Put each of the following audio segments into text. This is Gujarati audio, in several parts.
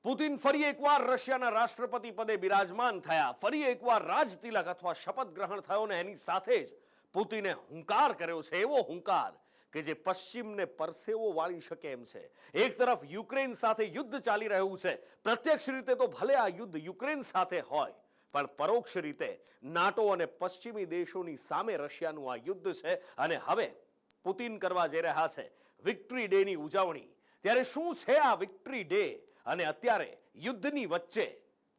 પુતિન ફરી એકવાર રશિયાના રાષ્ટ્રપતિ પદે બિરાજમાન થયા. ફરી એકવાર રાજતિલક અથવા શપથ ગ્રહણ થયો ને એની સાથે જ પુતિને હુંકાર કર્યો છે, એવો હુંકાર કે જે પશ્ચિમને પરસેવો વાળી શકે એમ છે. એક તરફ યુક્રેન સાથે યુદ્ધ ચાલી રહ્યું છે. પ્રત્યક્ષ રીતે તો ભલે આ યુદ્ધ યુક્રેન સાથે હોય, પણ પરોક્ષ રીતે નાટો અને પશ્ચિમી દેશોની સામે રશિયાનું આ યુદ્ધ છે. અને હવે પુતિન કરવા જઈ રહ્યા છે વિક્ટરી ડેની ઉજવણી. ત્યારે શું છે આ વિક્ટરી ડે અને અત્યારે યુદ્ધની વચ્ચે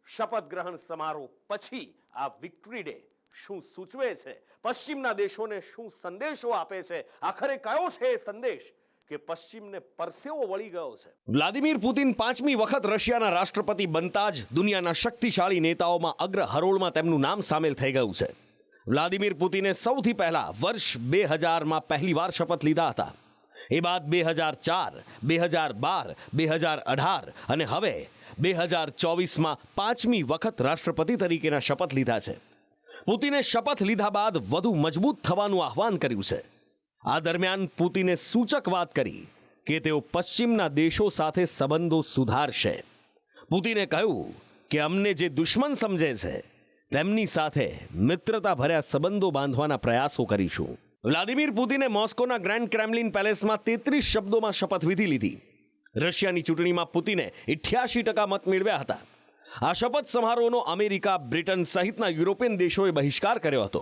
શપથ ગ્રહણ સમારોહ પછી આ વિક્ટરી ડે શું સૂચવે છે, પશ્ચિમના દેશોને શું સંદેશો આપે છે, આખરે કયો છે એ સંદેશ કે પશ્ચિમને પરસેવો વળી ગયો છે? વ્લાદિમીર પુતિન 5મી વખત રશિયાના રાષ્ટ્રપતિ બનતા જ દુનિયાના શક્તિશાળી નેતાઓમાં અગ્ર હરોળમાં તેમનું નામ સામેલ થઈ ગયું છે. વ્લાદિમીર પુતિને સૌથી પહેલા વર્ષ 2000માં પહેલીવાર શપથ લીધા હતા. એ બાદ 2004, 2012, 2018 અને હવે 2024માં 5મી વખત રાષ્ટ્રપતિ તરીકેના શપથ લીધા છે. પુતિને શપથ લીધા બાદ વધુ મજબૂત થવાનું આહવાન કર્યું છે. આ દરમિયાન પુતિને સૂચક વાત કરી કે તેઓ પશ્ચિમના દેશો સાથે સંબંધો સુધારશે. પુતિને કહ્યું કે અમને જે દુશ્મન સમજે છે તેમની સાથે મિત્રતા ભર્યા સંબંધો બાંધવાના પ્રયાસો કરીશું. વ્લાદિમીર પુતિને મોસ્કોના ગ્રેન્ડ ક્રેમલિન પેલેસમાં 33 શબ્દોમાં શપથવિધિ લીધી. રશિયાની ચૂંટણીમાં પુતિને 88% મત મેળવ્યા હતા. આ શપથ સમારોહનો અમેરિકા, બ્રિટન સહિતના યુરોપિયન દેશોએ બહિષ્કાર કર્યો હતો.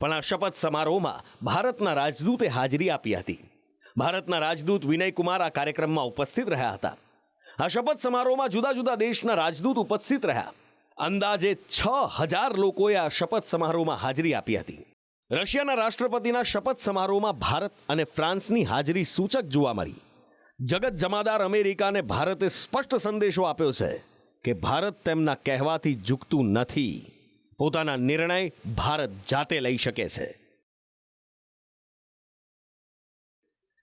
પણ આ શપથ સમારોહમાં ભારતના રાજદૂતે હાજરી આપી હતી. ભારતના રાજદૂત વિનય કુમાર આ કાર્યક્રમમાં ઉપસ્થિત રહ્યા હતા. આ શપથ સમારોહમાં જુદા જુદા દેશના રાજદૂત ઉપસ્થિત રહ્યા. અંદાજે 6000 લોકોએ આ શપથ સમારોહમાં હાજરી આપી હતી. રશિયાના રાષ્ટ્રપતિના શપથ સમારોહમાં ભારત અને ફ્રાન્સની હાજરી સૂચક જોવા મળી. જગત જમાદાર અમેરિકાને ભારતે સ્પષ્ટ સંદેશો આપ્યો છે કે ભારત તેમના કહેવાથી ઝૂકતું નથી. પોતાના નિર્ણય ભારત જાતે લઈ શકે છે.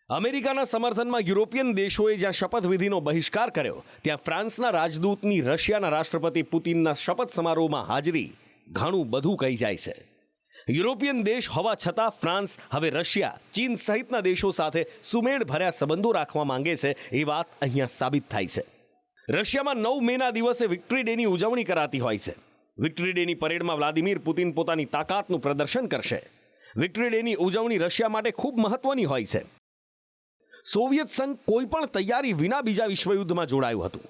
અમેરિકાના સમર્થનમાં યુરોપિયન દેશોએ જ્યાં શપથવિધિનો બહિષ્કાર કર્યો, ત્યાં ફ્રાન્સના રાજદૂતની રશિયાના રાષ્ટ્રપતિ પુતિનના શપથ સમારોહમાં હાજરી ઘણું બધું કહી જાય છે. યુરોપિયન દેશ હોવા છતાં ફ્રાન્સ હવે રશિયા, ચીન સહિતના દેશો સાથે સુમેળ ભર્યા સંબંધો રાખવા માંગે છે એ વાત અહીંયા સાબિત થાય છે. રશિયામાં 9 મેના દિવસે વિક્ટરી ડેની ઉજવણી કરાતી હોય છે. વિક્ટરી ડેની પરેડમાં વ્લાદિમીર પુતિન પોતાની તાકાતનું પ્રદર્શન કરશે. વિક્ટરી ડેની ઉજવણી રશિયા માટે ખૂબ મહત્વની હોય છે. સોવિયત સંઘ કોઈ પણ તૈયારી વિના બીજા વિશ્વયુદ્ધમાં જોડાયું હતું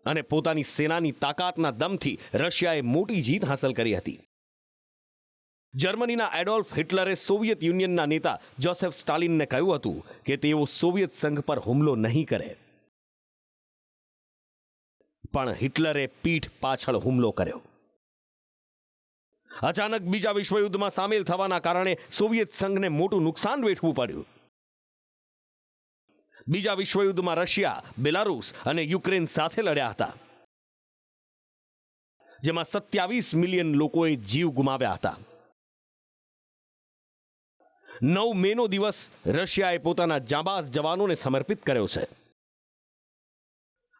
અને પોતાની સેનાની તાકાતના દમથી રશિયાએ મોટી જીત હાંસલ કરી હતી. જર્મનીના એડોલ્ફ હિટલરે સોવિયત યુનિયનના નેતા જોસેફ સ્ટાલિનને કહ્યું હતું કે તેઓ સોવિયત સંઘ પર હુમલો નહીં કરે. પણ હિટલરે પીઠ પાછળ હુમલો કર્યો. અચાનક બીજા વિશ્વયુદ્ધમાં સામેલ થવાના કારણે સોવિયત સંઘને મોટું નુકસાન વેઠવું પડ્યું. બીજા વિશ્વયુદ્ધમાં રશિયા, બેલારુસ અને યુક્રેન સાથે લડ્યા હતા, જેમાં 27 મિલિયન લોકોએ જીવ ગુમાવ્યા હતા. 9 મેનો દિવસ રશિયાએ પોતાના જાંબાઝ જવાનોને સમર્પિત કર્યો છે.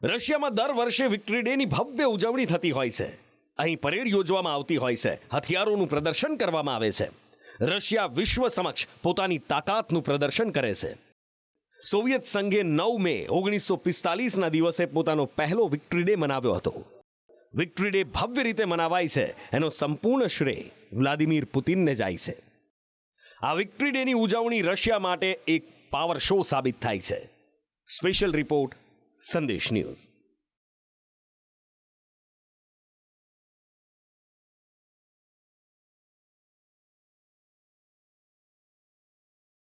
રશિયામાં દર વર્ષે વિક્ટરી ડેની ભવ્ય ઉજવણી થતી હોય છે. અહીં પરેડ યોજવામાં આવતી હોય છે, હથિયારોનું પ્રદર્શન કરવામાં આવે છે. રશિયા વિશ્વ સમક્ષ પોતાની તાકાતનું પ્રદર્શન કરે છે. સોવિયત સંઘે 9 મે 1945ના દિવસે પોતાનો પહેલો વિક્ટરી ડે મનાવ્યો હતો. વિક્ટરી ડે ભવ્ય રીતે મનાવાય છે એનો સંપૂર્ણ શ્રેય વ્લાદિમીર પુતિનને જાય છે. આ વિક્ટરી ડેની ઉજવણી રશિયા માટે એક પાવર શો સાબિત થાય છે. સ્પેશિયલ રિપોર્ટ, સંદેશ ન્યૂઝ.